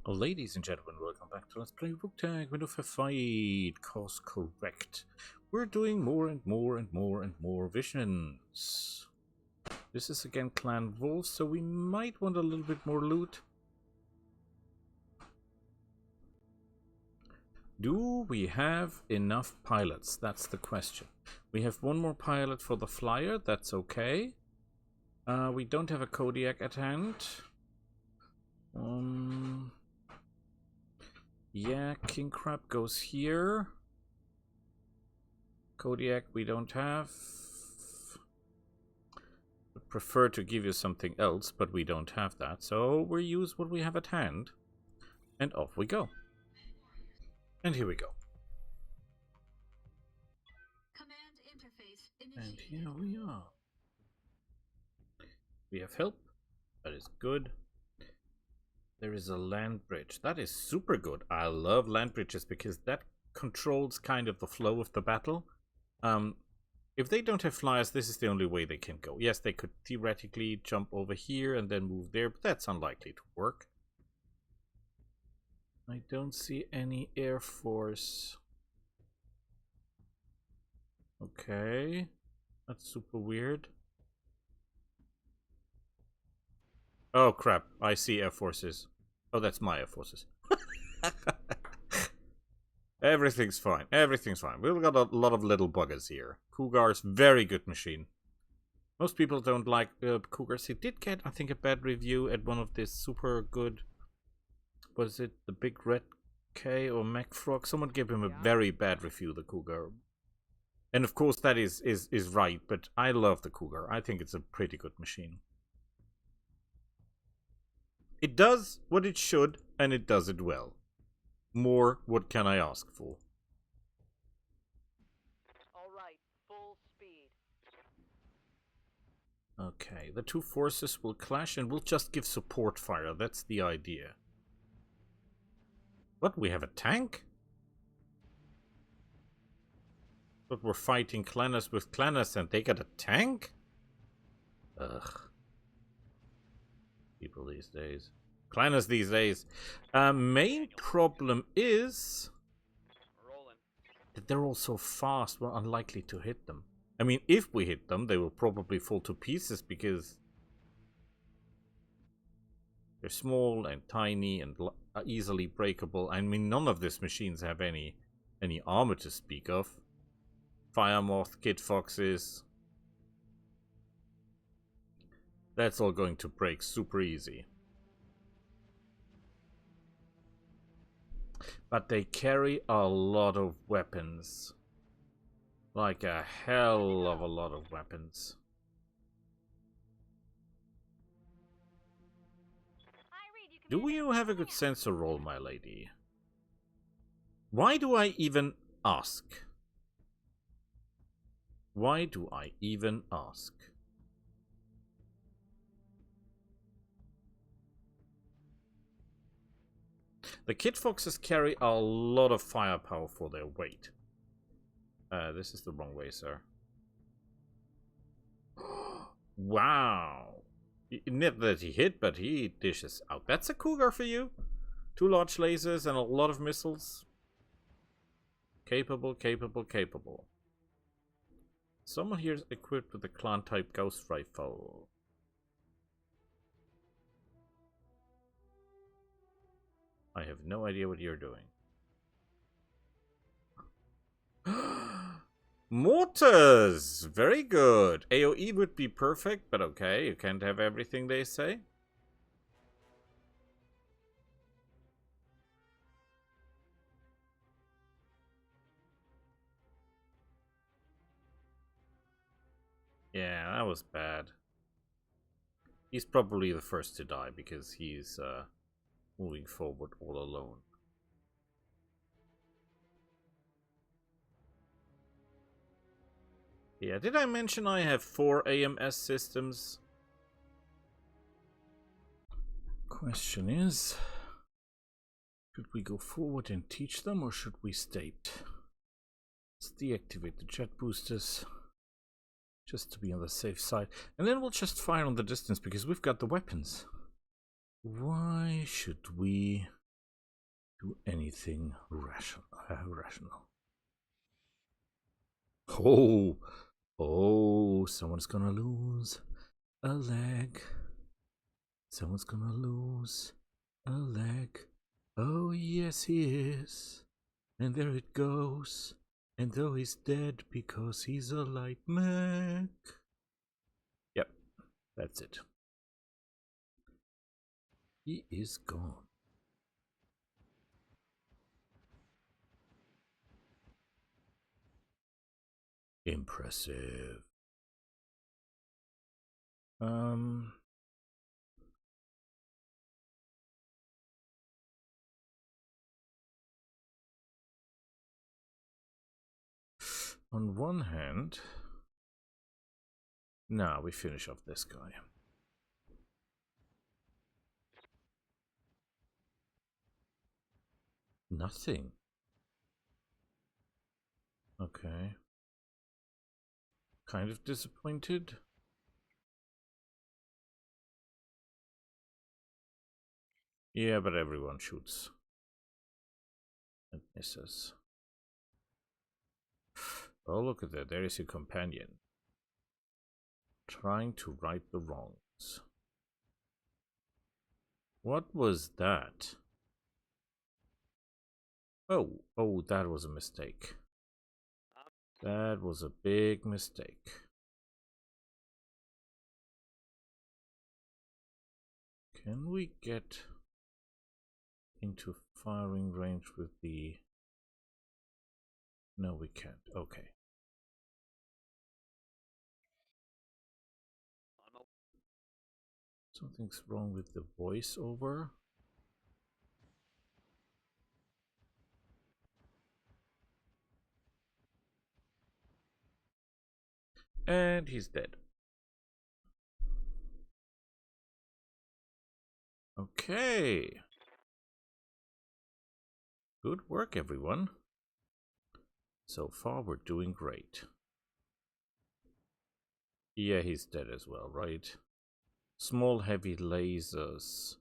Ladies and gentlemen, welcome back to Let's Play Roguetech. Wind of a Fight. Course correct. We're doing more and more and more and more visions. This is again Clan Wolf, so we might want a little bit more loot. Do we have enough pilots? That's the question. We have one more pilot for the flyer, that's okay. We don't have a Kodiak at hand. Yeah, King Crab goes here. Kodiak we don't have. Would prefer to give you something else, but we don't have that. So we'll use what we have at hand. And off we go. And here we go. Command interface And initiated. here we are. We have help. That is good. There is a land bridge. That is super good. I love land bridges because that controls kind of the flow of the battle. If they don't have flyers, this is the only way they can go. Yes, they could theoretically jump over here and then move there, but that's unlikely to work. I don't see any Air Force. Okay. That's super weird. Oh crap, I see Air Forces. Oh, that's my Air Forces. Everything's fine. Everything's fine. We've got a lot of little buggers here. Cougar's very good machine. Most people don't like Cougars. He did get, I think, a bad review at one of this super good... Was it the Big Red K or Mac Frog? Someone gave him a very bad review, the Cougar. And of course that is right, but I love the Cougar. I think it's a pretty good machine. It does what it should, and it does it well. More, what can I ask for? Alright, full speed. Okay, the two forces will clash and we'll just give support fire. That's the idea. What, we have a tank? But we're fighting Clanners with Clanners and they got a tank? Ugh. People these days. Clanners these days. Main problem is that they're all so fast, we're unlikely to hit them. I mean, if we hit them, they will probably fall to pieces because they're small and tiny and easily breakable. I mean, none of these machines have any armor to speak of. Fire Moth, Kid Foxes. That's all going to break super easy. But they carry a lot of weapons. Like a hell of a lot of weapons. Do you have a good sensor roll, my lady? Why do I even ask? Why do I even ask? The Kid Foxes carry a lot of firepower for their weight. This is the wrong way, sir. Wow. Not that he hit, but he dishes out. That's a Cougar for you. 2 large lasers and a lot of missiles. Capable, capable, capable. Someone here is equipped with a clan-type ghost rifle. I have no idea what you're doing. Mortars! Very good. AoE would be perfect, but okay, you can't have everything they say. Yeah, that was bad. He's probably the first to die because he's moving forward all alone. Yeah, did I mention I have 4 AMS systems? Question is, should we go forward and teach them or should we state? Let's deactivate the jet boosters. Just to be on the safe side. And then we'll just fire on the distance because we've got the weapons. Why should we do anything rational. Oh, oh, someone's gonna lose a leg. Someone's gonna lose a leg. Oh, yes, he is. And there it goes. And though he's dead because he's a light mech. Yep, that's it. He is gone. Impressive. On one hand, now we finish off this guy. Nothing. Okay. Kind of disappointed. Yeah, but everyone shoots and misses. Oh, look at that. There is your companion. Trying to right the wrongs. What was that? Oh, that was a mistake. That was a big mistake. Can we get into firing range with the... No, we can't. Okay. Something's wrong with the voiceover. And he's dead. Okay. Good work, everyone. So far, we're doing great. Yeah, he's dead as well, right? Small heavy lasers.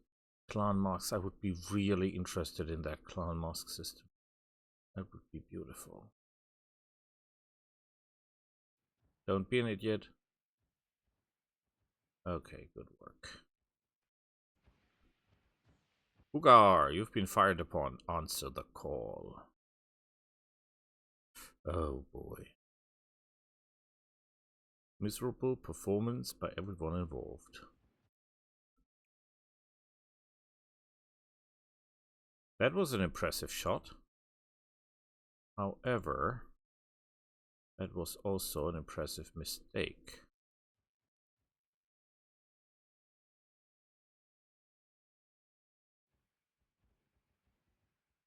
Clan masks. I would be really interested in that clan mask system. That would be beautiful. Don't be an idiot. Okay, good work. Ugar, you've been fired upon. Answer the call. Oh boy. Miserable performance by everyone involved. That was an impressive shot. However, that was also an impressive mistake.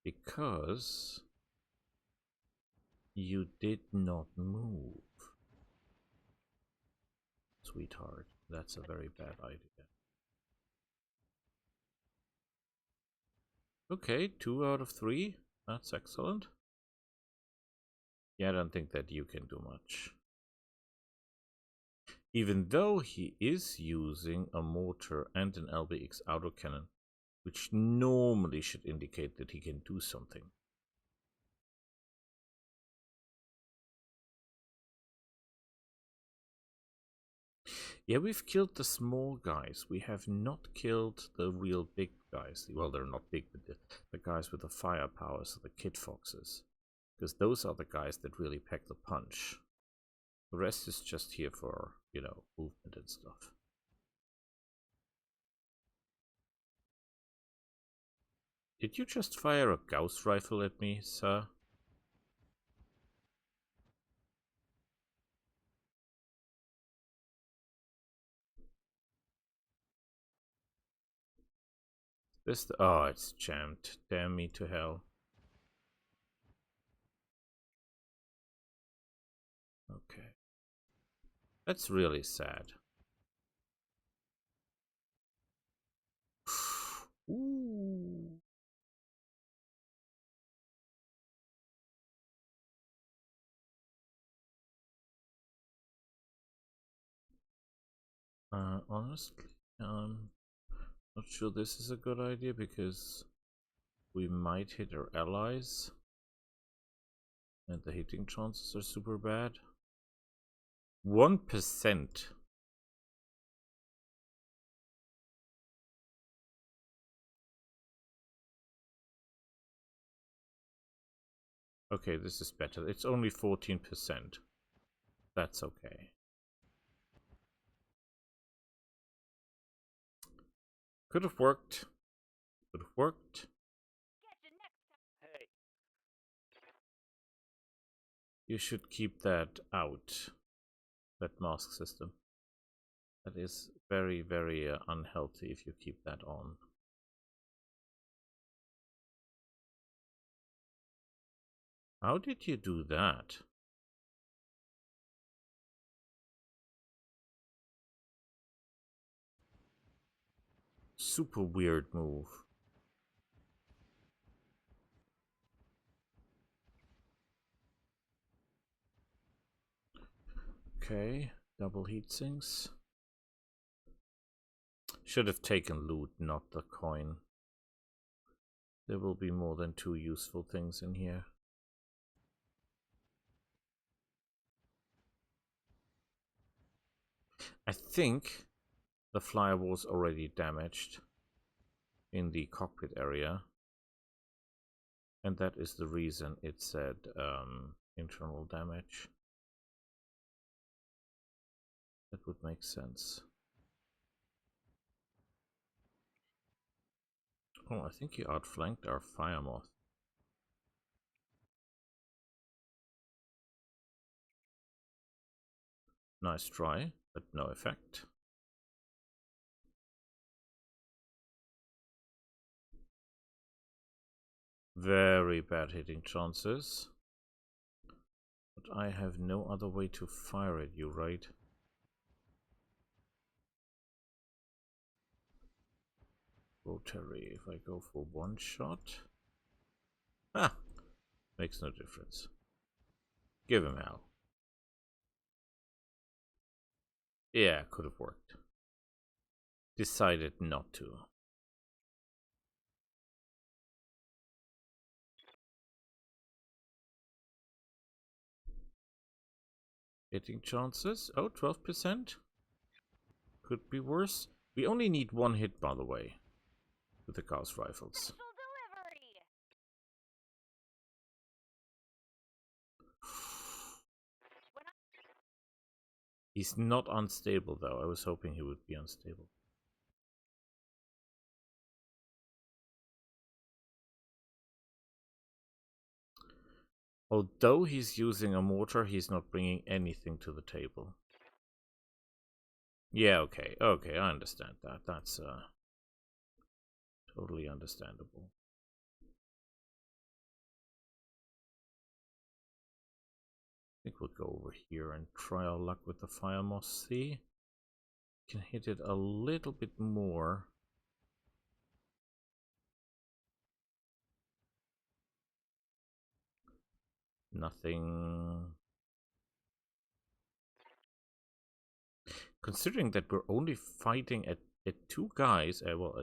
Because you did not move. Sweetheart, that's a very bad idea. Okay, 2 out of 3. That's excellent. Yeah, I don't think that you can do much. Even though he is using a mortar and an LBX autocannon, which normally should indicate that he can do something. Yeah, we've killed the small guys. We have not killed the real big guys. Well, they're not big, but the guys with the firepower, so the Kid Foxes. Because those are the guys that really pack the punch. The rest is just here for, you know, movement and stuff. Did you just fire a Gauss rifle at me, sir? This... Oh, it's jammed. Damn me to hell. Okay. That's really sad. Ooh. Honestly, not sure this is a good idea because we might hit our allies. And the hitting chances are super bad. 1%. Okay, this is better. It's only 14%. That's okay. Could have worked. Could have worked. Hey, You should keep that out. That mask system. That is very, very unhealthy if you keep that on. How did you do that? Super weird move. Okay, double heat sinks. Should have taken loot, not the coin. There will be more than 2 useful things in here. I think the flyer was already damaged in the cockpit area. And that is the reason it said internal damage. That would make sense. Oh, I think he outflanked our fire moth. Nice try, but no effect. Very bad hitting chances. But I have no other way to fire at you, right? Rotary, if I go for one shot. Ah, makes no difference. Give him hell. Yeah, could have worked. Decided not to. Hitting chances? Oh, 12%? Could be worse. We only need 1 hit, by the way, with the Gauss rifles. He's not unstable, though. I was hoping he would be unstable. Although he's using a mortar, he's not bringing anything to the table. Yeah, okay. Okay, I understand that. That's totally understandable. I think we'll go over here and try our luck with the fire moth. See? Can hit it a little bit more. Nothing. Considering that we're only fighting at 2 guys, well,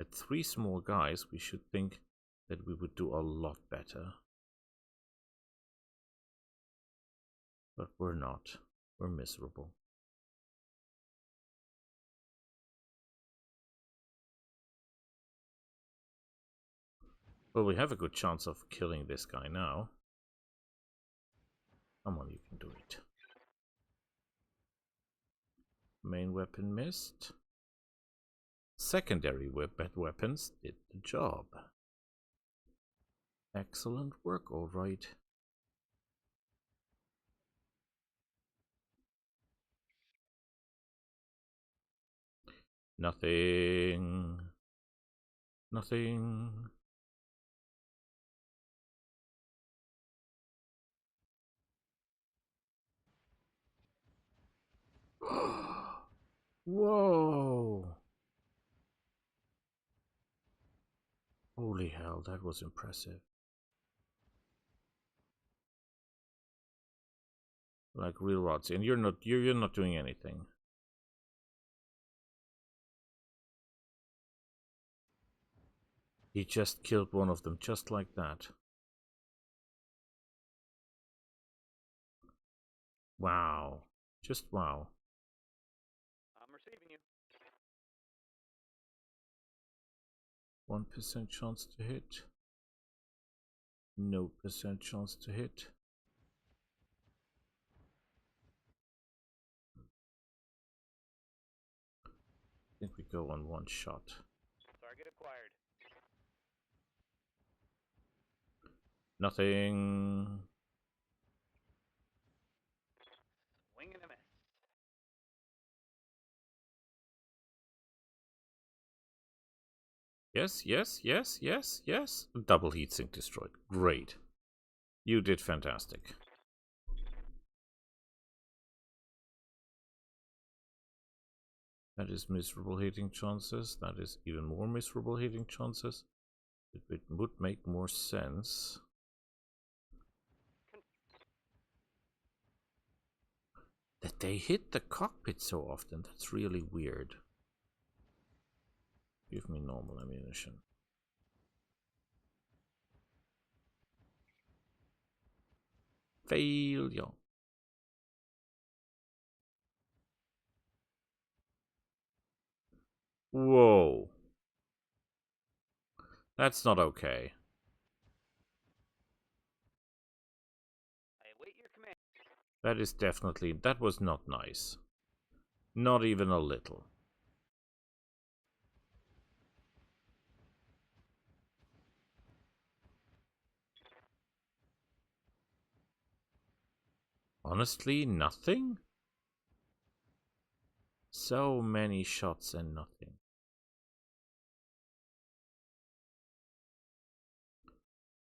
at 3 small guys, we should think that we would do a lot better. But we're not. We're miserable. Well, we have a good chance of killing this guy now. Come on, you can do it. Main weapon missed. Secondary weapons did the job. Excellent work, alright. Nothing. Nothing. Whoa! Holy hell, that was impressive. Like real rods, and you're not doing anything. He just killed one of them, just like that. Wow. Just wow. I'm receiving you. 1% chance to hit. No percent chance to hit. I think we go on one shot. Target acquired. Nothing. Swing and a miss. Yes, yes, yes, yes, yes. Double heatsink destroyed. Great. You did fantastic. That is miserable hitting chances. That is even more miserable hitting chances. It would make more sense. That they hit the cockpit so often. That's really weird. Give me normal ammunition. Failure. Whoa. That's not okay. I await your command. That is definitely... That was not nice. Not even a little. Honestly, nothing? So many shots and nothing.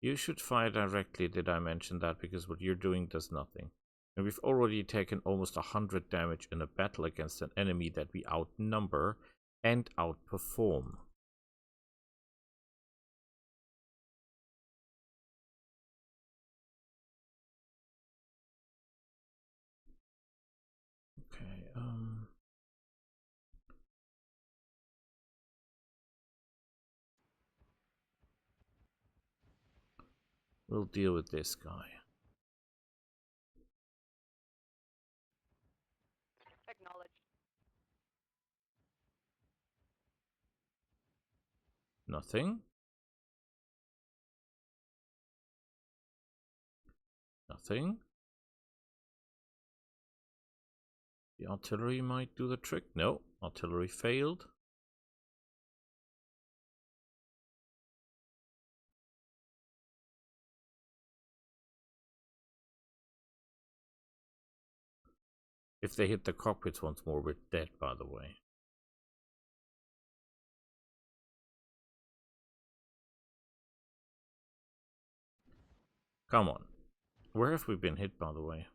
You should fire directly, did I mention that? Because what you're doing does nothing. And we've already taken almost 100 damage in a battle against an enemy that we outnumber and outperform. Okay, we'll deal with this guy. Acknowledged. Nothing. Nothing. The artillery might do the trick. No, artillery failed. If they hit the cockpits once more, we're dead, by the way. Come on. Where have we been hit, by the way?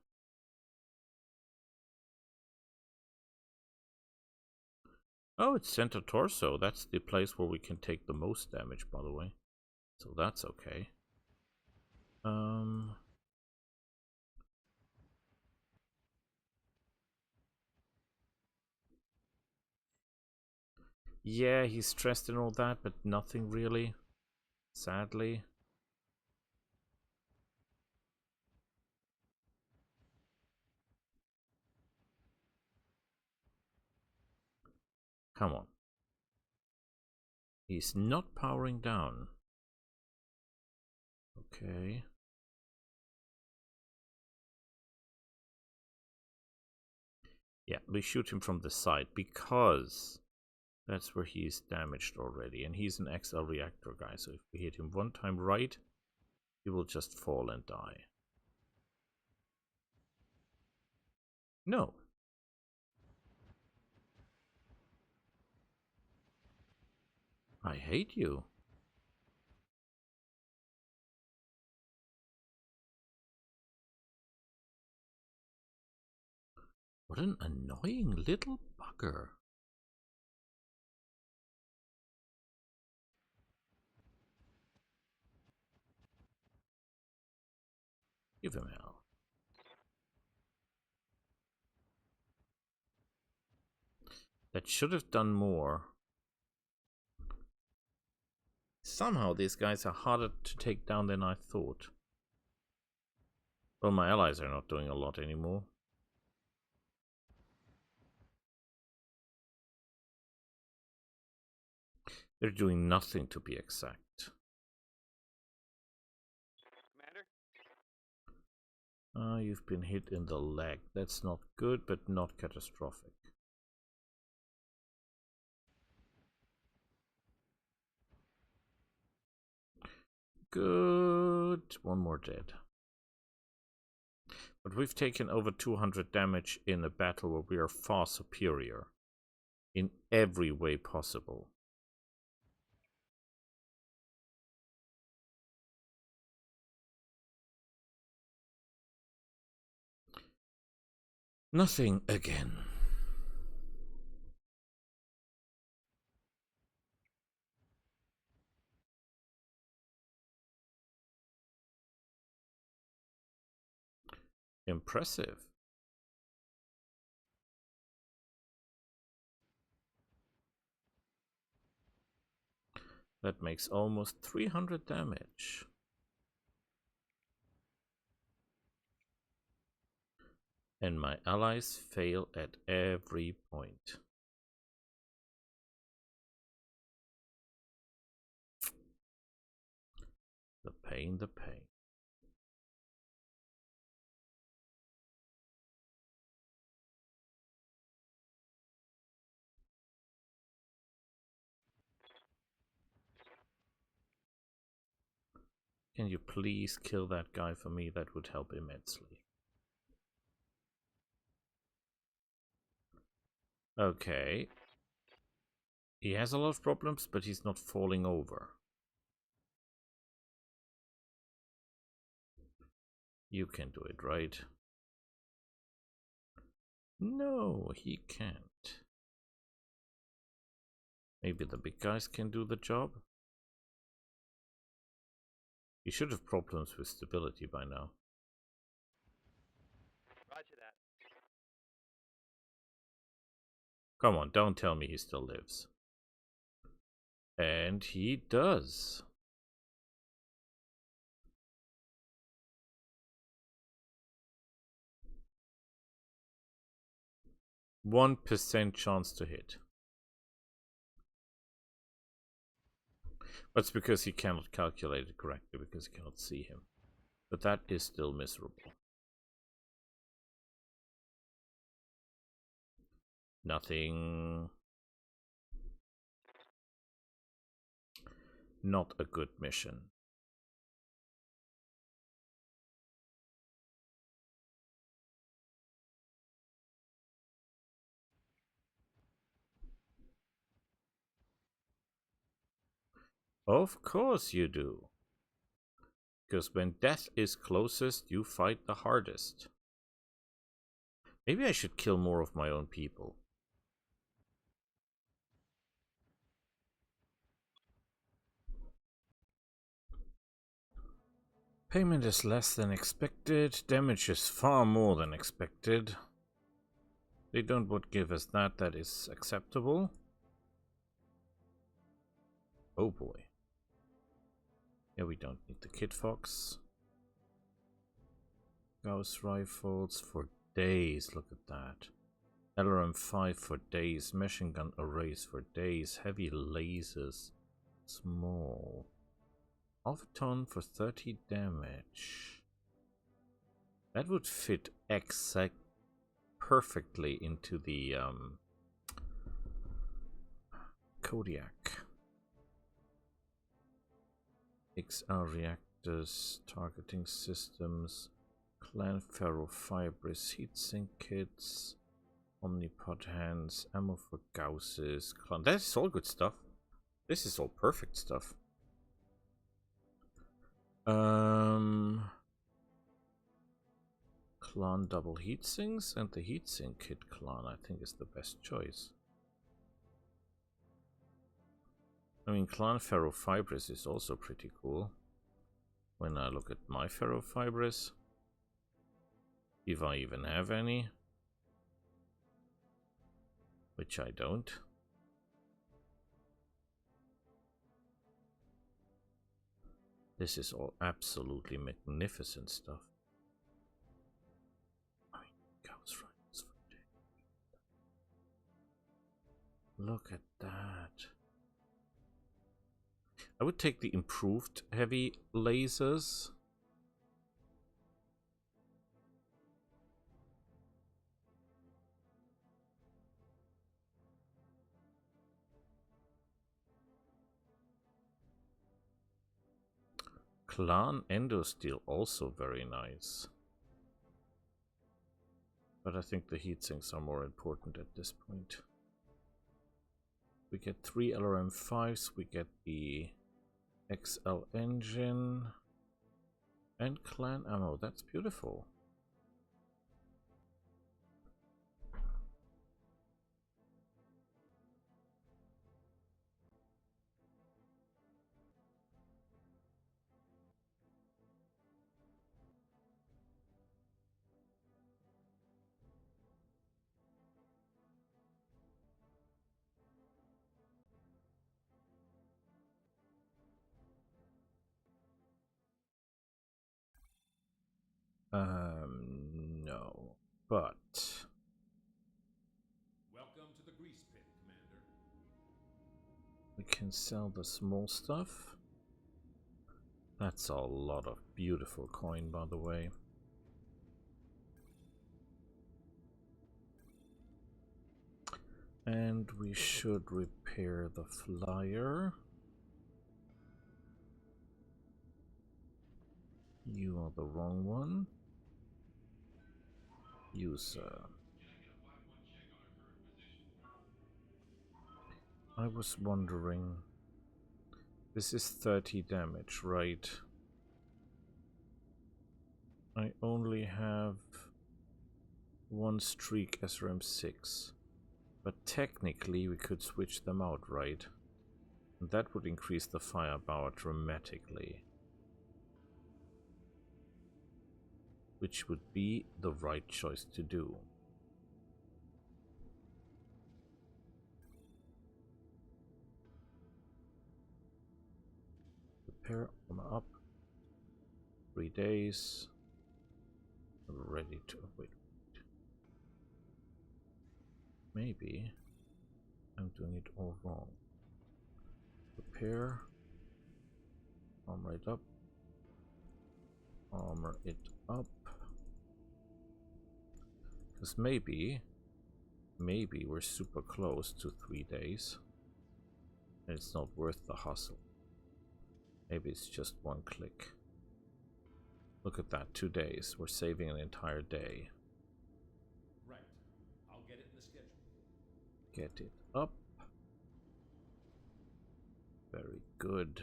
Oh, it's center torso. That's the place where we can take the most damage, by the way. So that's okay. Yeah, he's stressed and all that, but nothing really. Sadly. Come on. He's not powering down. Okay. Yeah, we shoot him from the side because that's where he's damaged already. And he's an XL reactor guy, so if we hit him one time right, he will just fall and die. No. I hate you. What an annoying little bugger. Give him hell. That should have done more. somehow these guys are harder to take down than I thought. Well, my allies are not doing a lot anymore. They're doing nothing, to be exact. Commander? You've been hit in the leg. That's not good, but not catastrophic. Good. One more dead. But we've taken over 200 damage in a battle where we are far superior. In every way possible. Nothing again. Impressive. That makes almost 300 damage. And my allies fail at every point. The pain, the pain. Can you please kill that guy for me? That would help immensely. Okay. He has a lot of problems, but he's not falling over. You can do it, right? No, he can't. Maybe the big guys can do the job? He should have problems with stability by now. Roger that. Come on, don't tell me he still lives. And he does. %1 chance to hit. That's because he cannot calculate it correctly, because he cannot see him. But that is still miserable. Nothing. Not a good mission. Of course you do. Because when death is closest, you fight the hardest. Maybe I should kill more of my own people. Payment is less than expected. Damage is far more than expected. They don't give us that. That is acceptable. Oh boy. Yeah, we don't need the Kit Fox. Gauss rifles for days. Look at that. LRM-5 for days. Machine gun arrays for days. Heavy lasers. Small. Half a ton for 30 damage. That would fit perfectly into the Kodiak. XR reactors, targeting systems, clan ferrofibrous heatsink kits, omnipod hands, ammo for Gausses, clan. That's all good stuff. This is all perfect stuff. Clan double heatsinks, and the heatsink kit clan I think is the best choice. I mean, clan ferrofibrous is also pretty cool. When I look at my ferrofibrous, if I even have any, which I don't. This is all absolutely magnificent stuff. I mean, cows riders for days. Look at that. I would take the improved heavy lasers. Clan Endosteel also very nice. But I think the heatsinks are more important at this point. We get 3 LRM5s, we get the XL engine and clan ammo. That's beautiful. No, but Welcome to the grease pit, Commander. we can sell the small stuff. That's a lot of beautiful coin, by the way. And we should repair the flyer. You are the wrong one. User. I was wondering. This is 30 damage, right? I only have one streak SRM6. But technically we could switch them out, right? And that would increase the firepower dramatically. Which would be the right choice to do. Repair on up. 3 days. Ready to wait. Maybe I'm doing it all wrong. Repair. Armor it up. Armor it up. Because maybe we're super close to 3 days. And it's not worth the hustle. Maybe it's just one click. Look at that, 2 days. We're saving an entire day. Right. I'll get it in the schedule. Get it up. Very good.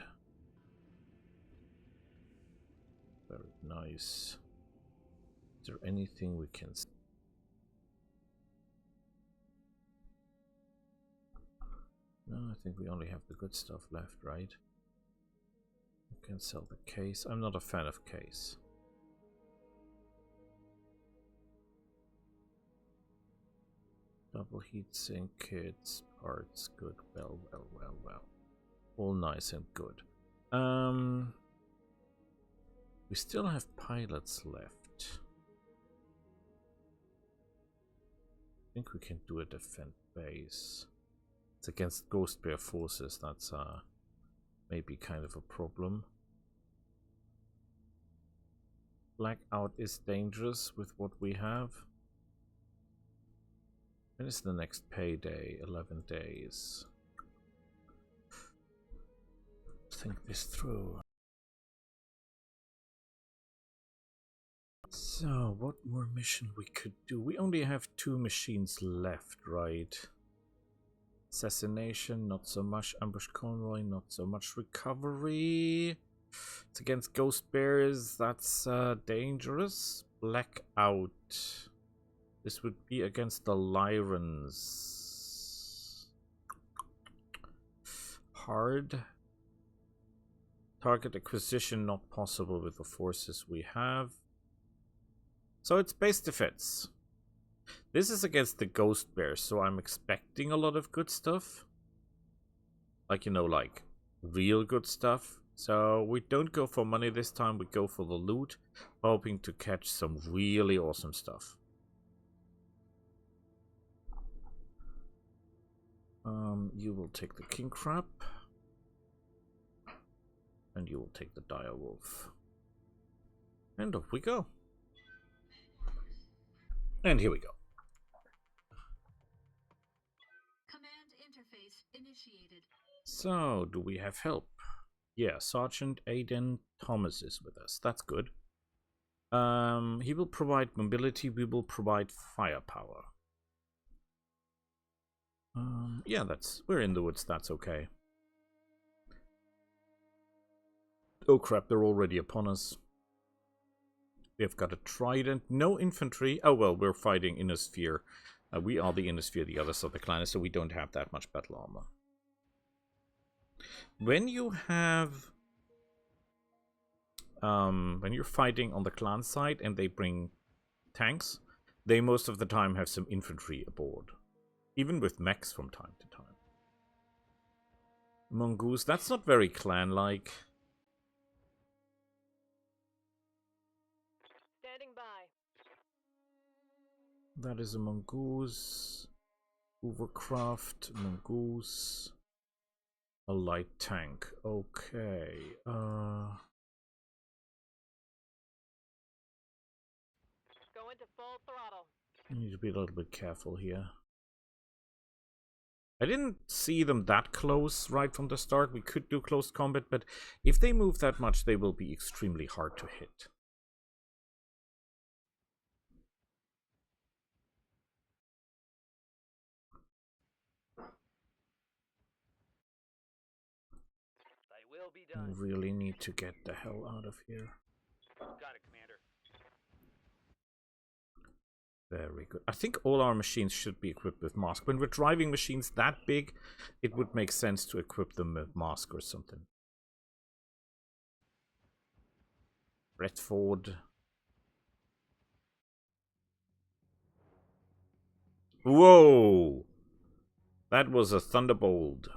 Very nice. Is there anything we can... No, I think we only have the good stuff left, right? We can sell the case. I'm not a fan of case. Double heat sink kits, parts, good, well. All nice and good. We still have pilots left. I think we can do a defend base. It's against Ghost Bear forces, that's maybe kind of a problem. Blackout is dangerous with what we have. When is the next payday? 11 days. Think this through. So, what more mission we could do? We only have 2 machines left, right? Assassination, not so much. Ambush convoy, not so much. Recovery. It's against Ghost Bears, that's dangerous. Blackout. This would be against the Lyrans. Hard. Target acquisition not possible with the forces we have. So it's base defense. This is against the Ghost Bears, so I'm expecting a lot of good stuff. Like, you know, like real good stuff. So we don't go for money this time, we go for the loot, hoping to catch some really awesome stuff. You will take the king crab. And you will take the dire wolf. And off we go. And here we go. Command interface initiated. So, do we have help? Yeah, Sergeant Aiden Thomas is with us. That's good. He will provide mobility, we will provide firepower. Yeah, we're in the woods, that's okay. Oh crap, they're already upon us. We've got a trident, no infantry. Oh well, we're fighting in a sphere. We are the inner sphere, the others are the clan, so we don't have that much battle armor. When you have... when you're fighting on the clan side and they bring tanks, they most of the time have some infantry aboard. Even with mechs from time to time. Mongoose, that's not very clan-like. Standing by. That is a mongoose. Hovercraft, mongoose. A light tank. Okay. Going to full throttle. I need to be a little bit careful here. I didn't see them that close right from the start. We could do close combat, but if they move that much, they will be extremely hard to hit. They will be I done. really need to get the hell out of here. Got it, Commander. Very good. I think all our machines should be equipped with mask. When we're driving machines that big, it would make sense to equip them with mask or something. Redford. Whoa! That was a thunderbolt.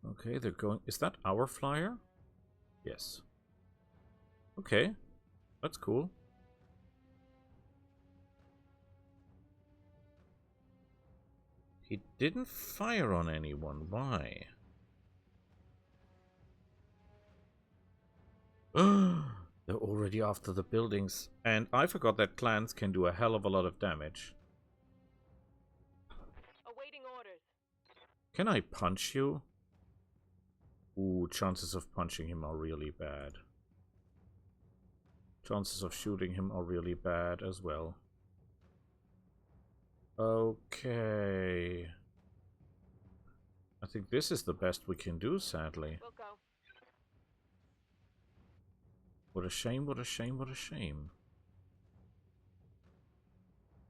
Okay, they're going... Is that our flyer? Yes. Okay, that's cool. He didn't fire on anyone. Why? They're already after the buildings. And I forgot that clans can do a hell of a lot of damage. Awaiting orders. Can I punch you? Ooh, chances of punching him are really bad. Chances of shooting him are really bad as well. Okay. I think this is the best we can do, sadly. We'll go. What a shame, what a shame, what a shame.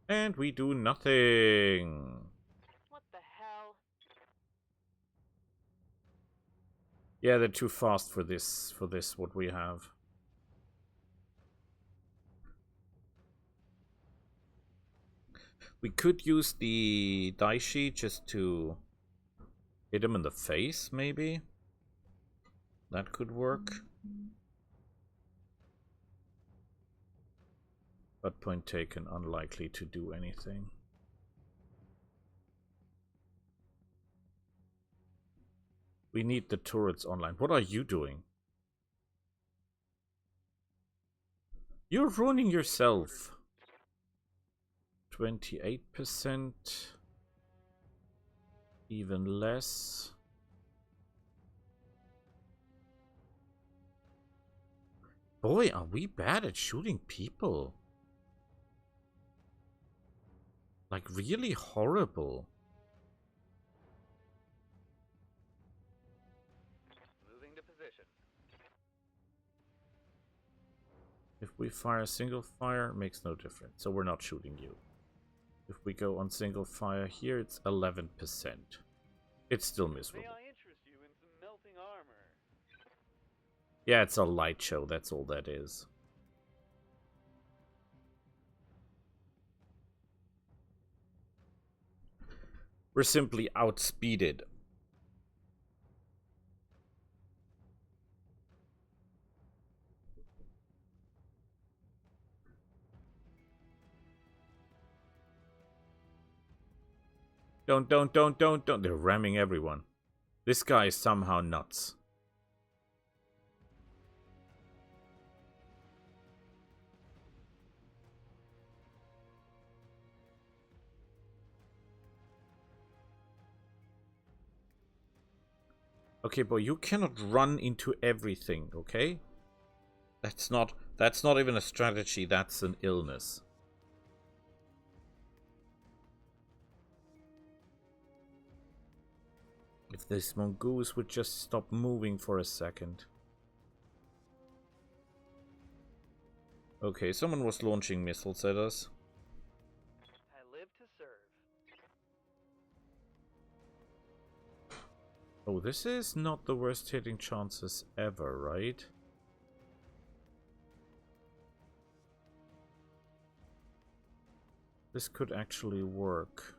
And we do nothing. What the hell? Yeah, they're too fast for this, what we have. We could use the Daishi just to hit him in the face, maybe? That could work. But point taken, unlikely to do anything. We need the turrets online. What are you doing? You're ruining yourself. 28%. Even less. Boy, are we bad at shooting people. Like, really horrible. Moving to position. If we fire single fire, it makes no difference. So we're not shooting you. If we go on single fire here, it's 11%. It's still miserable. May I interest you in some melting armor? Yeah, it's a light show, that's all that is. We're simply outspeeded. Don't. They're ramming everyone. This guy is somehow nuts. Okay, but you cannot run into everything, okay? That's not even a strategy, that's an illness. If this mongoose would just stop moving for a second. Okay, someone was launching missiles at us. I live to serve. Oh, this is not the worst hitting chances ever, right? This could actually work.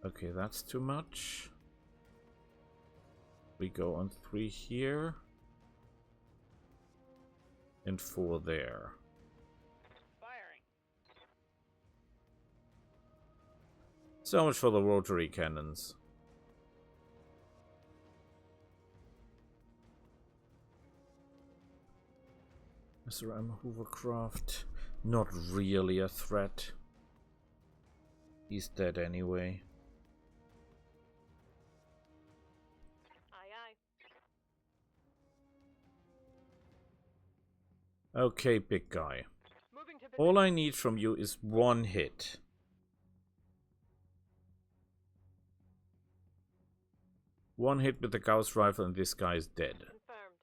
Okay, that's too much. We go on 3 here. And 4 there. Firing. So much for the rotary cannons. SRM hovercraft. Not really a threat. He's dead anyway. Aye, aye. Okay, big guy. Moving to All I need from you is 1 hit. One hit with the Gauss rifle and this guy is dead. confirmed.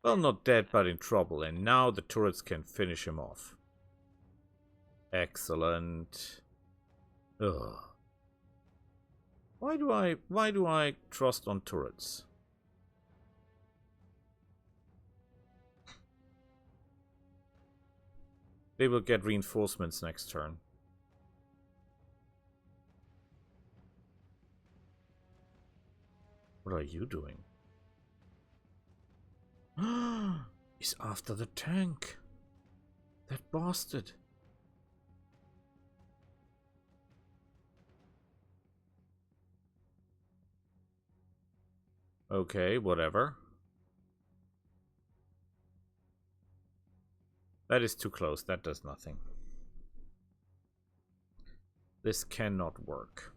Well, not dead, but in trouble, and now the turrets can finish him off. Excellent. Ugh. Why do I trust on turrets? They will get reinforcements next turn. What are you doing? He's after the tank. That bastard. Okay, whatever. That is too close. That does nothing. This cannot work.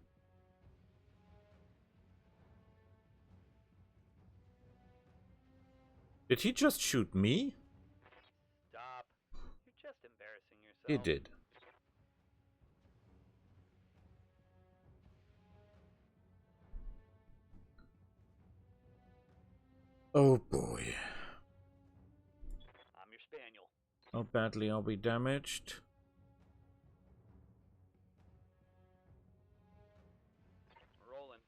Did he just shoot me? Stop. You're just embarrassing yourself. He did. Oh boy. I'm your spaniel. How badly are we damaged? Rolling.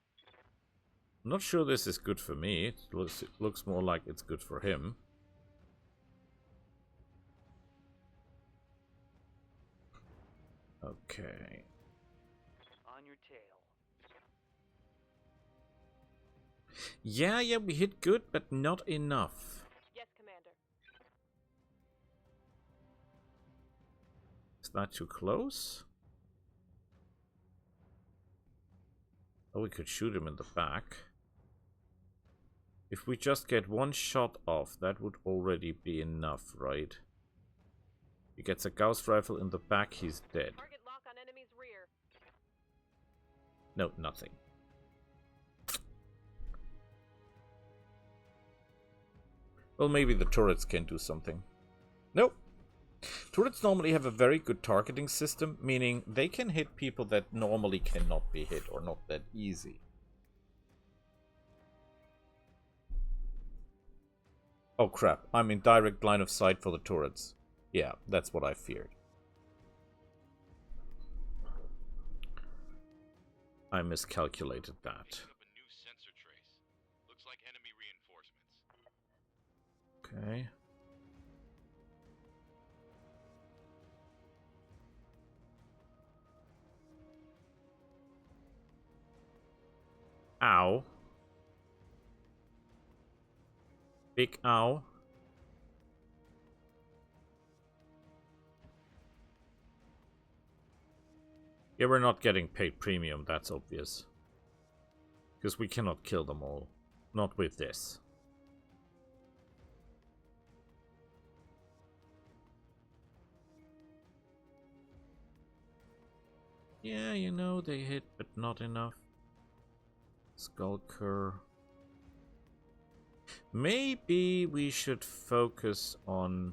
I'm not sure this is good for me. It looks more like it's good for him. Okay. On your tail. Yeah, we hit good, but not enough. Yes, Commander. Is that too close? Oh, we could shoot him in the back. If we just get 1 shot off, that would already be enough, right? He gets a Gauss rifle in the back, he's dead. Target lock on enemy's rear. No, nothing. Well, maybe the turrets can do something. Nope. Turrets normally have a very good targeting system, meaning they can hit people that normally cannot be hit or not that easy. Oh crap, I'm in direct line of sight for the turrets. Yeah, that's what I feared. I miscalculated that. Picking up a new sensor trace. Looks like enemy reinforcements. Okay. Ow. Big ow. Yeah, we're not getting paid premium, that's obvious. Because we cannot kill them all. Not with this. Yeah, you know, they hit, but not enough. Skulker. Maybe we should focus on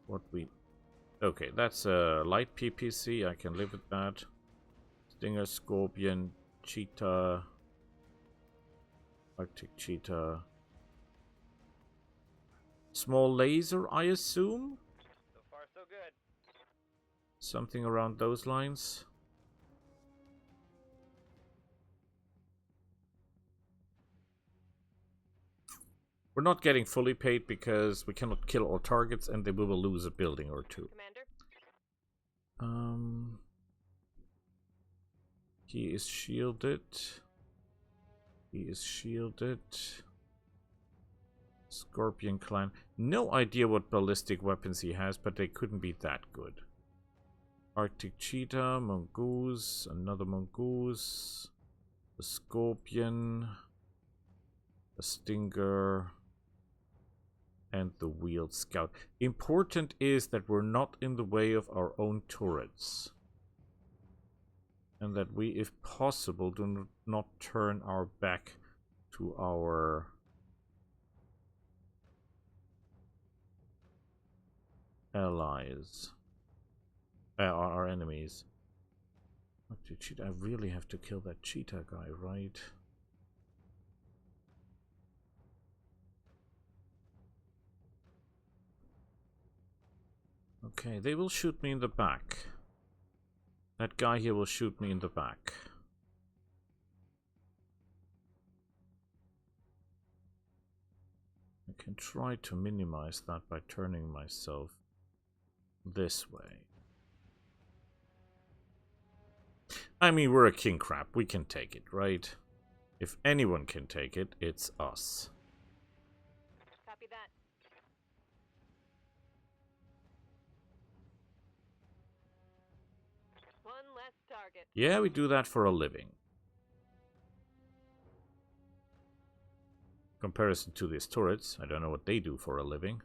what we... Okay, that's a light PPC. I can live with that. Stinger, Scorpion, Cheetah, Arctic Cheetah. Small laser, I assume? So far, so good. Something around those lines. We're not getting fully paid because we cannot kill all targets and then we will lose a building or two. Commander? He is shielded. He is shielded. Scorpion Clan. No idea what ballistic weapons he has, but they couldn't be that good. Arctic Cheetah, Mongoose, another Mongoose, a Scorpion, a Stinger, and the Wheeled Scout. Important is that we're not in the way of our own turrets. And that we, if possible, do not turn our back to our allies. Our enemies. I really have to kill that cheetah guy, right? Okay, they will shoot me in the back. That guy here will shoot me in the back. I can try to minimize that by turning myself this way. I mean, we're a king crab. We can take it, right? If anyone can take it, it's us. Copy that. One less target. Yeah, we do that for a living. Comparison to these turrets, I don't know what they do for a living.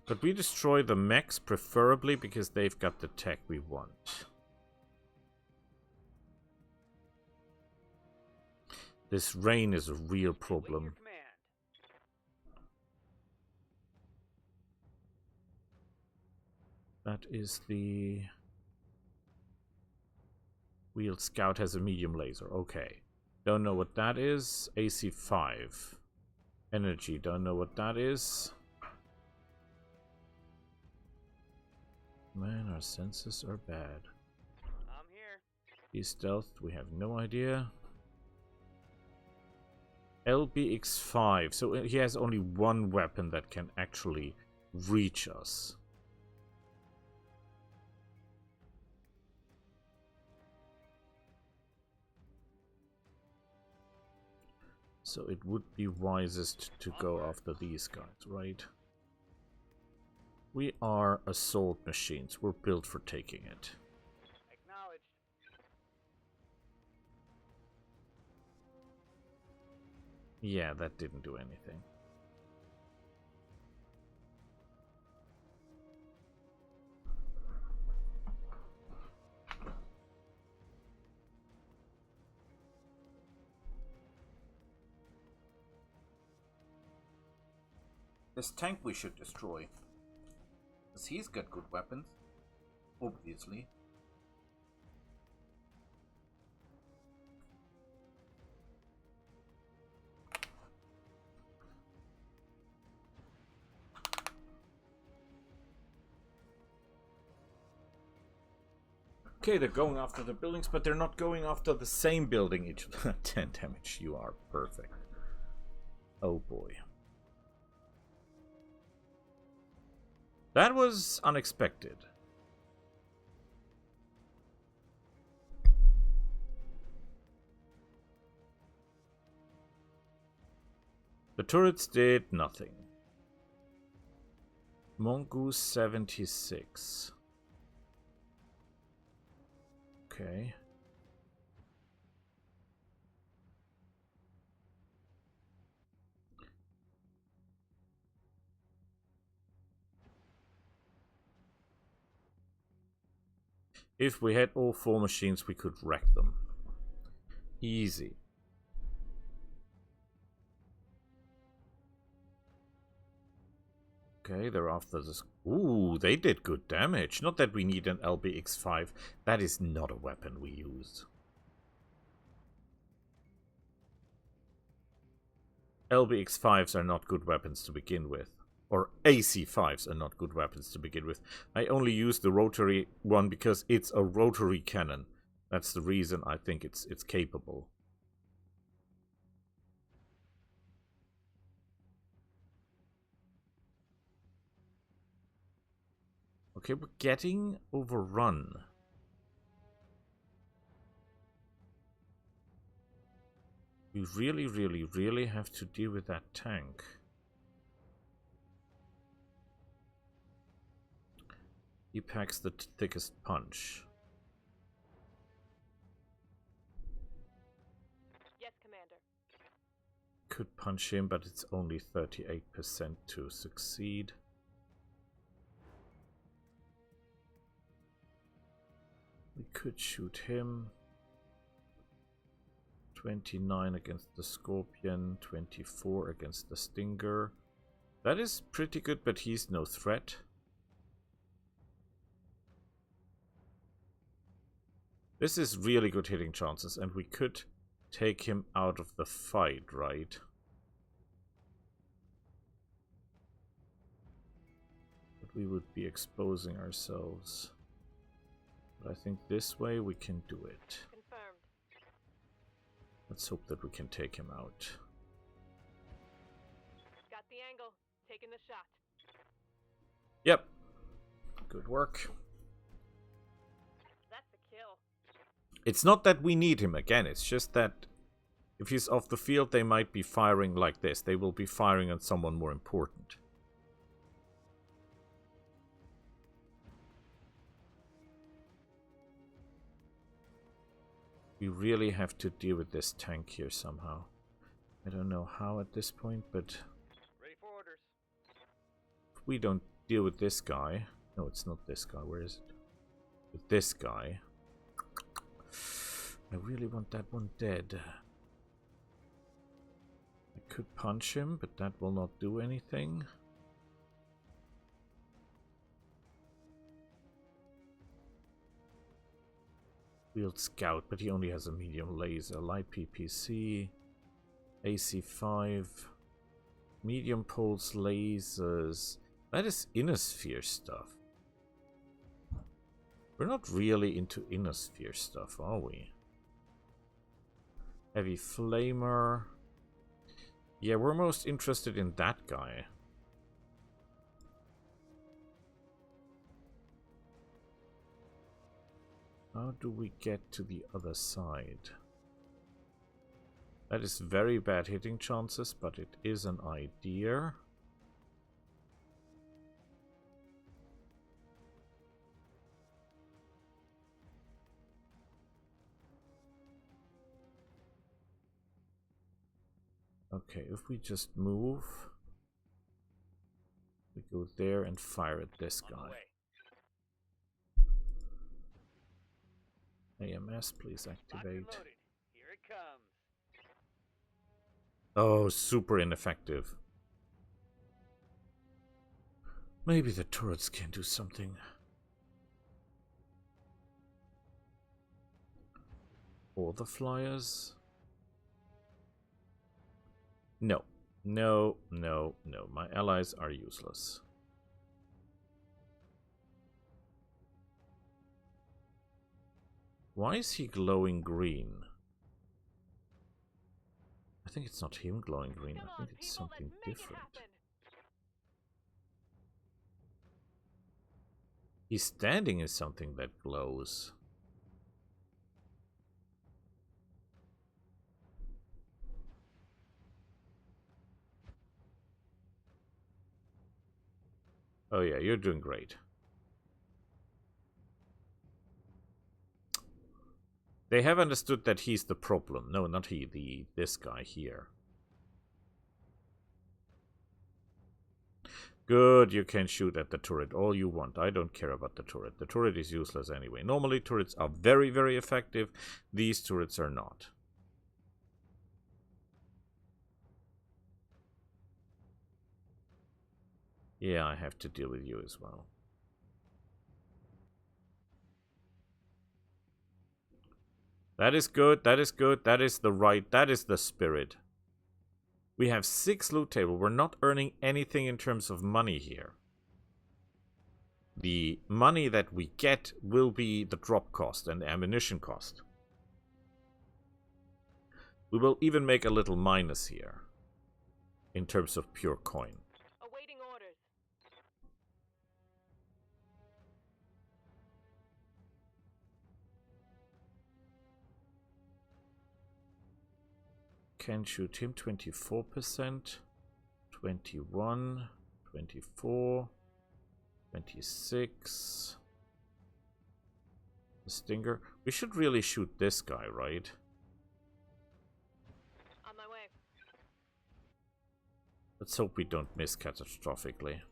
But we destroy the mechs preferably because they've got the tech we want. This rain is a real problem. That is the... Wheeled Scout has a medium laser. Okay. Don't know what that is. AC5. Energy. Don't know what that is. Man, our senses are bad. I'm here. He's stealth. We have no idea. LBX5. So he has only one weapon that can actually reach us. So it would be wisest to go after these guys, right? We are assault machines. We're built for taking it. Acknowledged. Yeah, that didn't do anything. This tank we should destroy. Because he's got good weapons. Obviously. Okay, they're going after the buildings, but they're not going after the same building each. 10 damage. You are perfect. Oh boy. That was unexpected. The turrets did nothing. Mongoose 76. Okay. If we had all 4 machines, we could wreck them. Easy. Okay, they're after this. Ooh, they did good damage. Not that we need an LBX5. That is not a weapon we use. LBX5s are not good weapons to begin with. Or AC5s are not good weapons to begin with. I only use the rotary one because it's a rotary cannon. That's the reason I think it's capable. Okay, we're getting overrun. We really, really, really have to deal with that tank. He packs the thickest punch. Yes, Commander. Could punch him, but it's only 38% to succeed. We could shoot him. 29 against the Scorpion, 24 against the Stinger. That is pretty good, but he's no threat. This is really good hitting chances, and we could take him out of the fight, right? But we would be exposing ourselves. But I think this way we can do it. Confirmed. Let's hope that we can take him out. Got the angle. Taking the shot. Yep. Good work. That's a kill. It's not that we need him again, it's just that if he's off the field, they might be firing like this. They will be firing on someone more important. We really have to deal with this tank here somehow. I don't know how at this point, but Ready for orders. if we don't deal with this guy... No, it's not this guy. Where is it? With this guy. I really want that one dead. I could punch him, but that will not do anything. Field Scout, but he only has a medium laser. Light PPC, AC5, medium pulse lasers. That is Innosphere stuff. We're not really into Innosphere stuff, are we? Heavy Flamer. Yeah, we're most interested in that guy. How do we get to the other side? That is very bad hitting chances, but it is an idea. Okay, if we just move, we go there and fire at this On the guy. way. AMS, please Locked and activate. loaded. Here it comes. Oh, super ineffective. Maybe the turrets can do something. Or the flyers? No. No, no, no. My allies are useless. Why is he glowing green? I think it's not him glowing green. Come I on, think it's people, something let's make it different. happen. He's standing in something that glows. Oh yeah, you're doing great. They have understood that he's the problem. No, not he, this guy here. Good, you can shoot at the turret all you want. I don't care about the turret. The turret is useless anyway. Normally turrets are very, very effective. These turrets are not. Yeah, I have to deal with you as well. That is good, that is good, that is the right, that is the spirit. We have 6 loot table. We're not earning anything in terms of money here. The money that we get will be the drop cost and the ammunition cost. We will even make a little minus here in terms of pure coin. Awaiting orders. Can shoot him 24%, 21, 24, 26. The Stinger. We should really shoot this guy, right? On my way. Let's hope we don't miss catastrophically.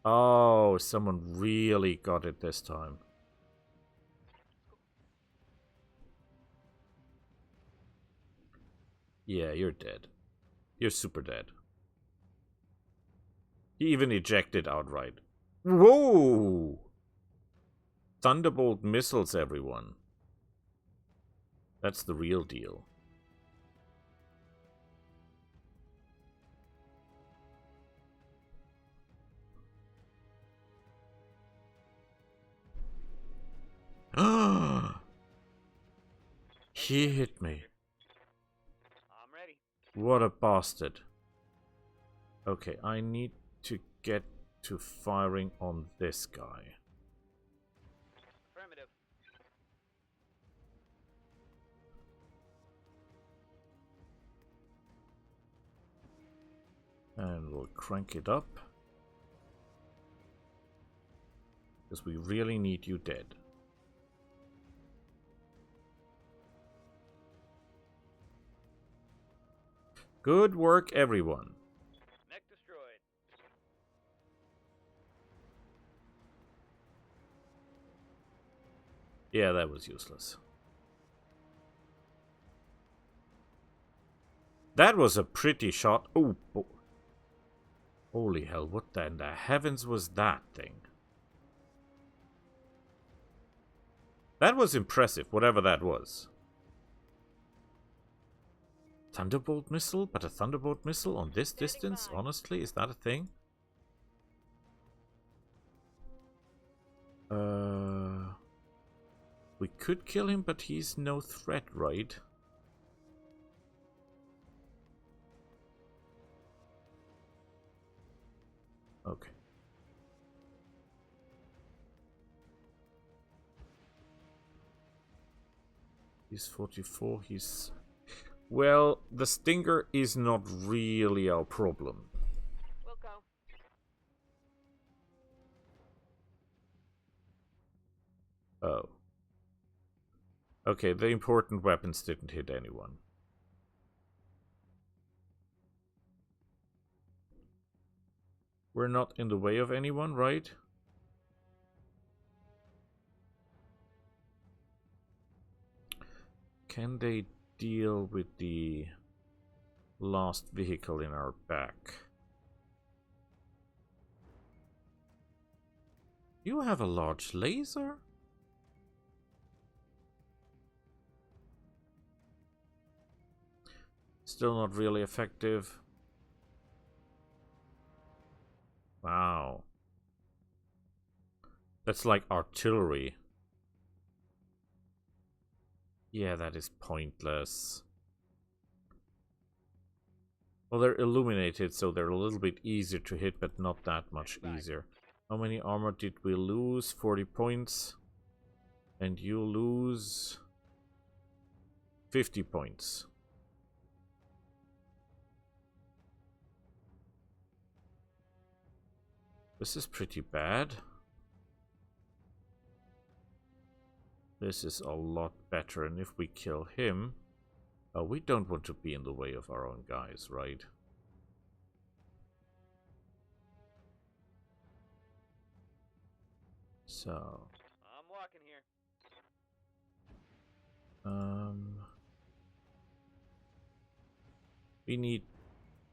Oh, someone really got it this time. Yeah, you're dead. You're super dead. He even ejected outright. Whoa! Thunderbolt missiles, everyone. That's the real deal. He hit me. I'm ready. What a bastard. Okay, I need to get to firing on this guy. Affirmative. And we'll crank it up. Because we really need you dead. Good work, everyone. Mech destroyed. Yeah, that was useless. That was a pretty shot. Oh, holy hell, what in the heavens was that thing? That was impressive, whatever that was. Thunderbolt missile? But a Thunderbolt missile on this distance? by. Honestly, is that a thing? We could kill him, but he's no threat, right? Okay. He's 44, he's... Well, the Stinger is not really our problem. We'll go. Oh. Okay, the important weapons didn't hit anyone. We're not in the way of anyone, right? Can they deal with the last vehicle in our back? You have a large laser? Still not really effective. Wow. That's like artillery. Yeah, that is pointless. Well, they're illuminated, so they're a little bit easier to hit, but not that much easier. How many armor did we lose? 40 points. And you lose 50 points. This is pretty bad. This is a lot better, and if we kill him... Oh, we don't want to be in the way of our own guys, right? So... I'm walking here. We need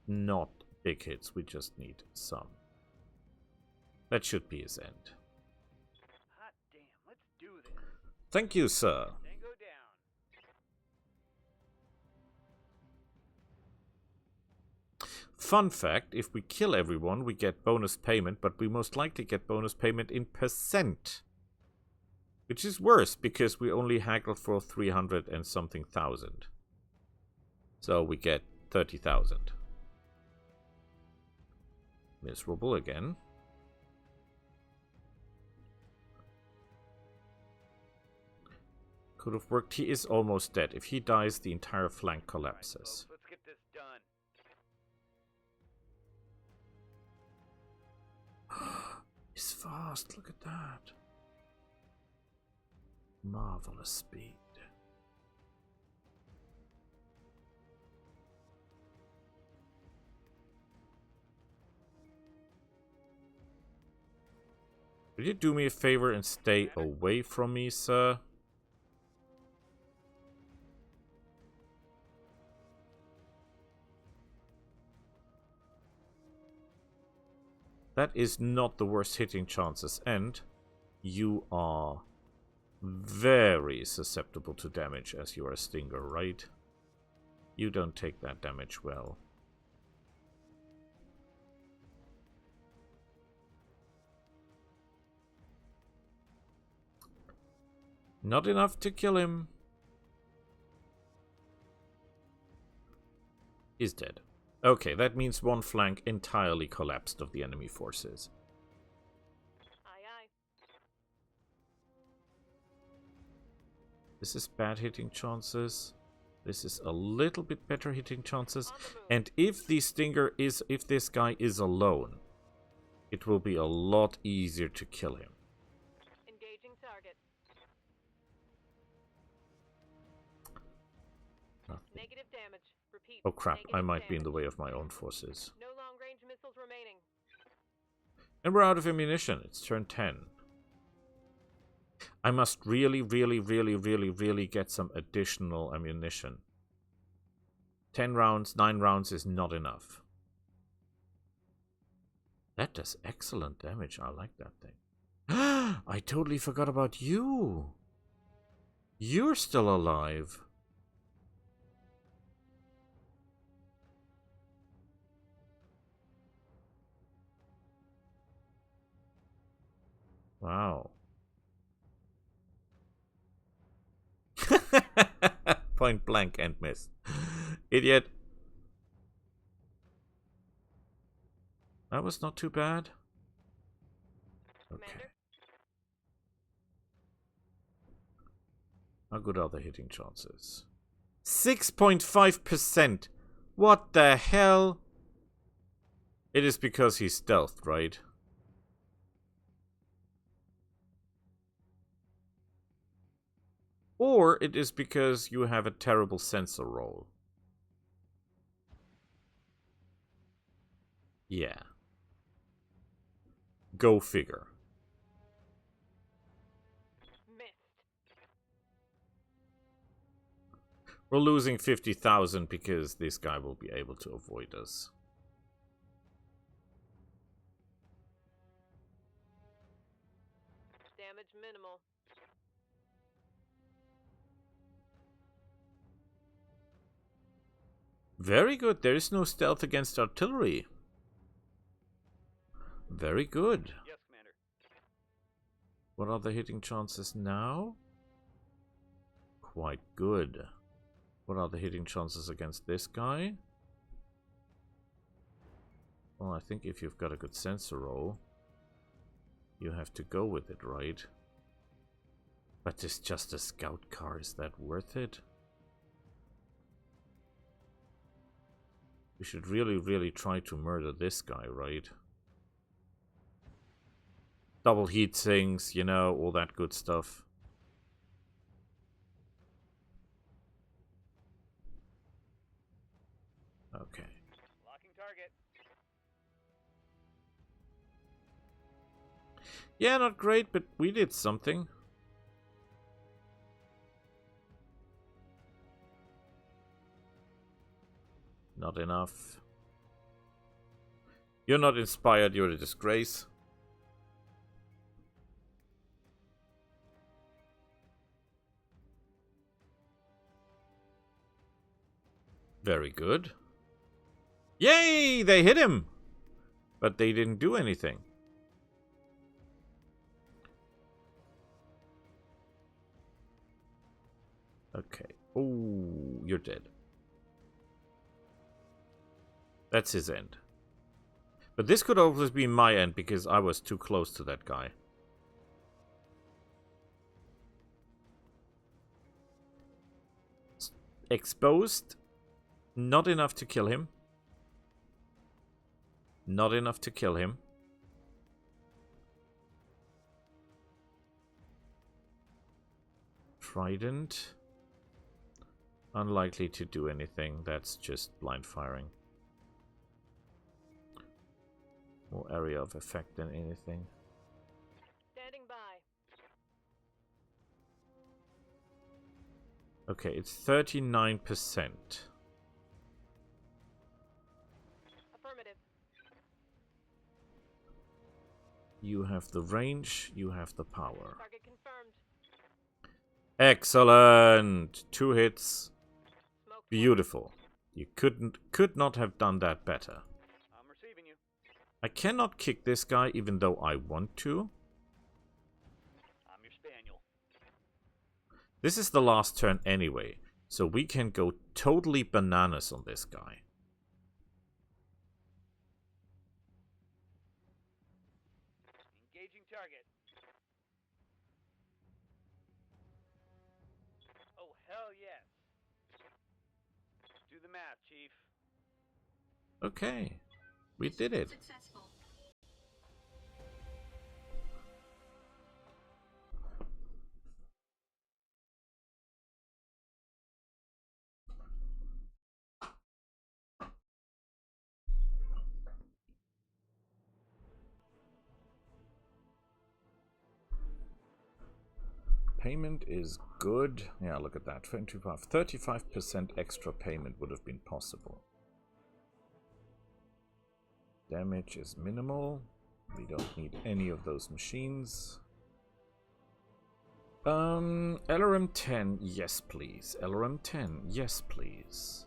not big hits, we just need some. That should be his end. Hot damn, let's do this. Thank you, sir. Tango down. Fun fact, if we kill everyone, we get bonus payment, but we most likely get bonus payment in percent. Which is worse, because we only haggled for 300 and something thousand. So we get 30,000. Miserable again. Could have worked. He is almost dead. If he dies, the entire flank collapses. Let's get this done. He's fast. Look at that. Marvelous speed. Will you do me a favor and stay away from me, sir? That is not the worst hitting chances, and you are very susceptible to damage as you are a stinger, right? You don't take that damage well. Not enough to kill him. Is dead. Okay, that means one flank entirely collapsed of the enemy forces. Aye, aye. This is bad hitting chances. This is a little bit better hitting chances. On the move. And if the stinger is, if this guy is alone, it will be a lot easier to kill him. Engaging target. Nothing. Negative damage. Repeat. Oh crap, I negative might be in the damage. way of my own forces. No long-range missiles remaining. And we're out of ammunition. It's turn 10. I must really get some additional ammunition. 10 rounds, 9 rounds is not enough. That does excellent damage. I like that thing. I totally forgot about you. You're still alive. Wow. Point blank and miss. Idiot. That was not too bad. Okay. Commander. How good are the hitting chances? 6.5%. What the hell? It is because he's stealthed, right? Or it is because you have a terrible sensor roll. Yeah. Go figure. Missed. We're losing 50,000 because this guy will be able to avoid us. Damage minimal. Very good. There is no stealth against artillery. Very good. Yes, Commander. What are the hitting chances now? Quite good. What are the hitting chances against this guy? Well, I think if you've got a good sensor roll, you have to go with it, right? But it's just a scout car, is that worth it? We should really try to murder this guy, right? Double heat sinks, you know, all that good stuff. Okay. Locking target. Yeah, not great, but we did something. Not enough. You're not inspired, you're a disgrace. Very good. Yay! They hit him! But they didn't do anything. Okay. Oh, you're dead. That's his end. But this could always be my end because I was too close to that guy. Exposed. Not enough to kill him. Not enough to kill him. Trident. Unlikely to do anything. That's just blind firing. More area of effect than anything. Standing by. Okay, it's 39%. Affirmative. You have the range, you have the power. Target confirmed. Excellent! 2 hits. Smoke. Beautiful. You could not have done that better. I'm receiving you. I cannot kick this guy even though I want to. I'm your spaniel. This is the last turn anyway, so we can go totally bananas on this guy. Engaging target. Oh, hell yes. Do the math, Chief. Okay, we did it. Successful. Payment is good. Yeah, look at that. 35% extra payment would have been possible. Damage is minimal. We don't need any of those machines. LRM 10, yes please. LRM 10, yes please.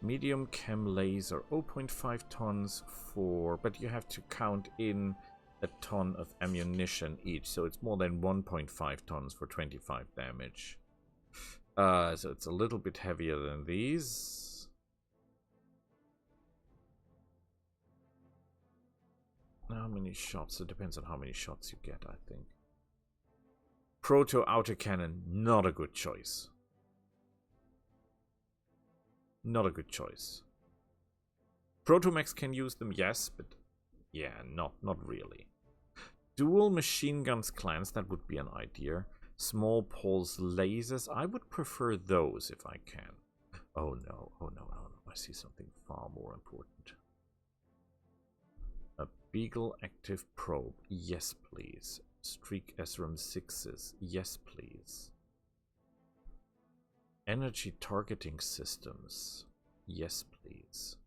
Medium chem laser, 0.5 tons for, but you have to count in a ton of ammunition each, so it's more than 1.5 tons for 25 damage. So it's a little bit heavier than these. How many shots? It depends on how many shots you get, I think. Proto autocannon, not a good choice. Not a good choice. Protomax can use them, yes, but yeah, not really. Dual machine guns clans, that would be an idea. Small pulse lasers, I would prefer those if I can. Oh no, oh no, oh no, I see something far more important. A Beagle active probe, yes please. Streak SRAM 6s, yes please. Energy targeting systems, yes please.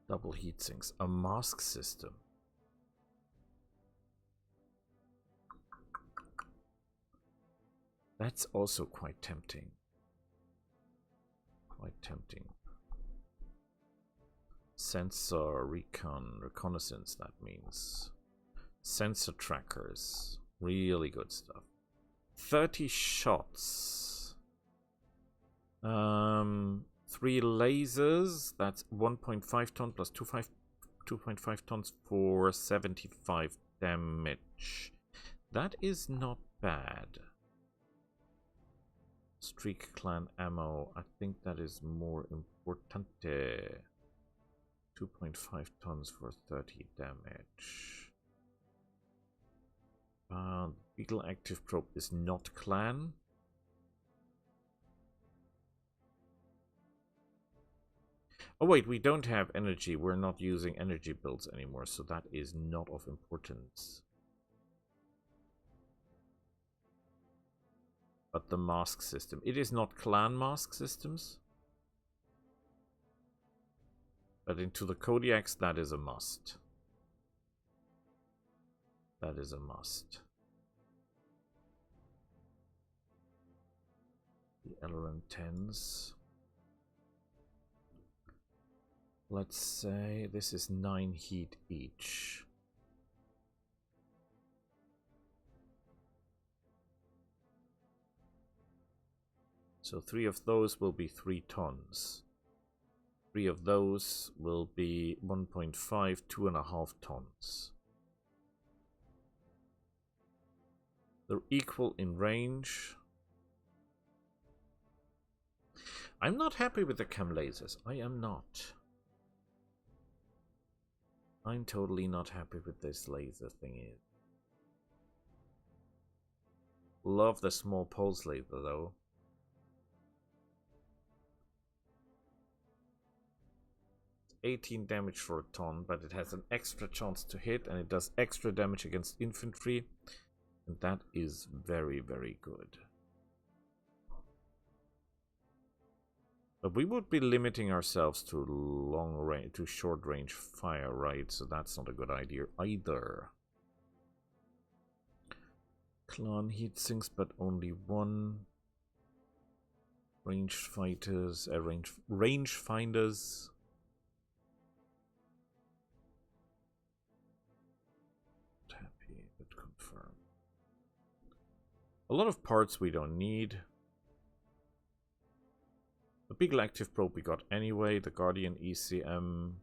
Double heatsinks, a mask system. That's also quite tempting. Quite tempting. Sensor, recon, reconnaissance, that means. Sensor trackers. Really good stuff. 30 shots. 3 lasers. That's 1.5 ton plus 2.5 tons for 75 damage. That is not bad. Streak clan ammo. I think that is more important. 2.5 tons for 30 damage. Beagle active probe is not clan. Oh wait, we don't have energy. We're not using energy builds anymore, so that is not of importance. But the mask system. It is not clan mask systems. But into the Kodiaks, that is a must. That is a must. The LRM-10s. Let's say this is 9 heat each. So 3 of those will be 3 tons. 3 of those will be 1.5, 2.5 tons. They're equal in range. I'm not happy with the chem lasers. I am not. I'm totally not happy with this laser thingy. Love the small pulse laser though. It's 18 damage for a ton, but it has an extra chance to hit and it does extra damage against infantry. And that is very, very good. But we would be limiting ourselves to long range, to short range fire, right? So that's not a good idea either. Clan heat sinks, but only 1. Ranged fighters, range finders. Happy, but confirm. A lot of parts we don't need. The Beagle active probe we got anyway, the Guardian ECM.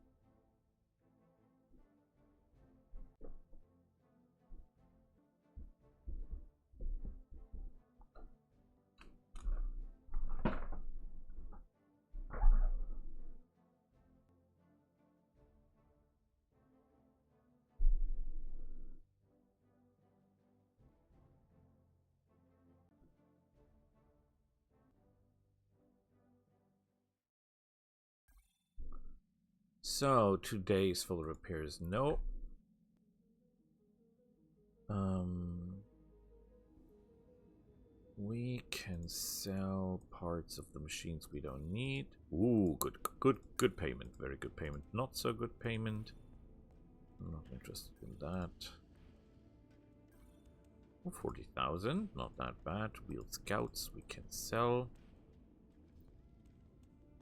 So 2 days for the repairs, no. We can sell parts of the machines we don't need. Ooh, good payment, very good payment. Not so good payment. I'm not interested in that. Oh, 40,000, not that bad. Wheeled scouts we can sell.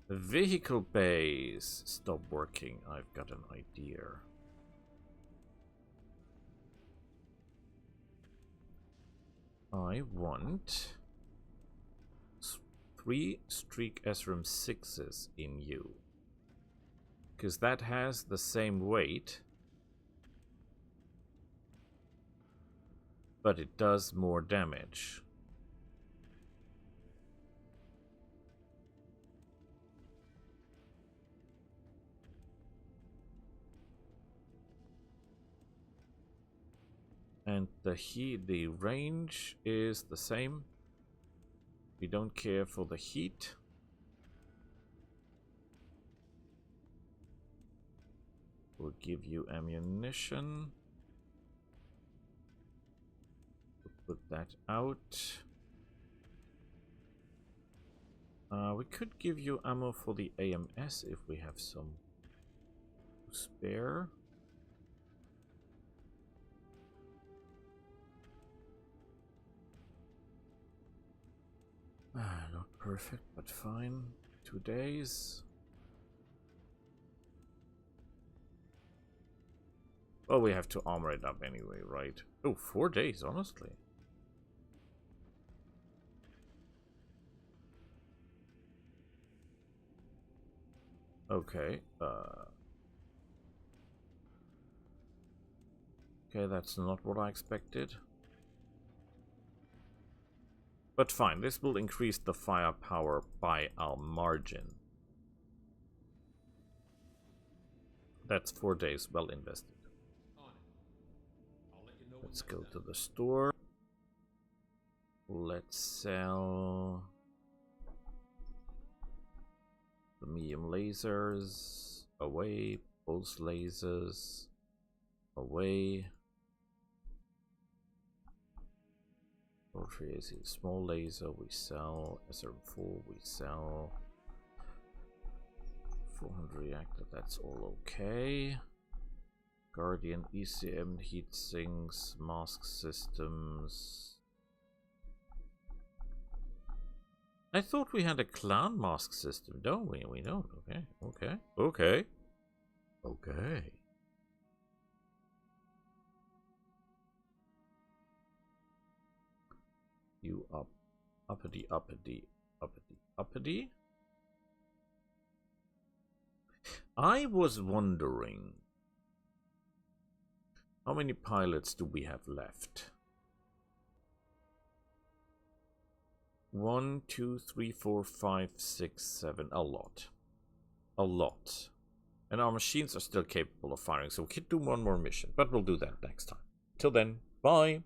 The vehicle base stop working. I've got an idea. I want 3 Streak SRAM 6s in you. Because that has the same weight. But it does more damage. And the range is the same. We don't care for the heat. We'll give you ammunition. We'll put that out. We could give you ammo for the AMS if we have some to spare. Not perfect, but fine. 2 days. Well, we have to armor it up anyway, right? Oh, 4 days, honestly. Okay, okay, that's not what I expected. But fine, this will increase the firepower by our margin. That's 4 days well invested. On it. I'll let you know Let's when go that's to done. the store. Let's sell the medium lasers. Away. Pulse lasers. Away. Rotary AC small laser we sell. SRM4 we sell. 400 reactor, that's all okay. Guardian ECM heat sinks, mask systems. I thought we had a clown mask system, don't we? We don't. Okay, okay, okay, okay. You up, uppity, uppity, uppity, uppity. I was wondering, how many pilots do we have left? 1, 2, 3, 4, 5, 6, 7. A lot. A lot. And our machines are still capable of firing, so we could do one more mission. But we'll do that next time. Till then, bye!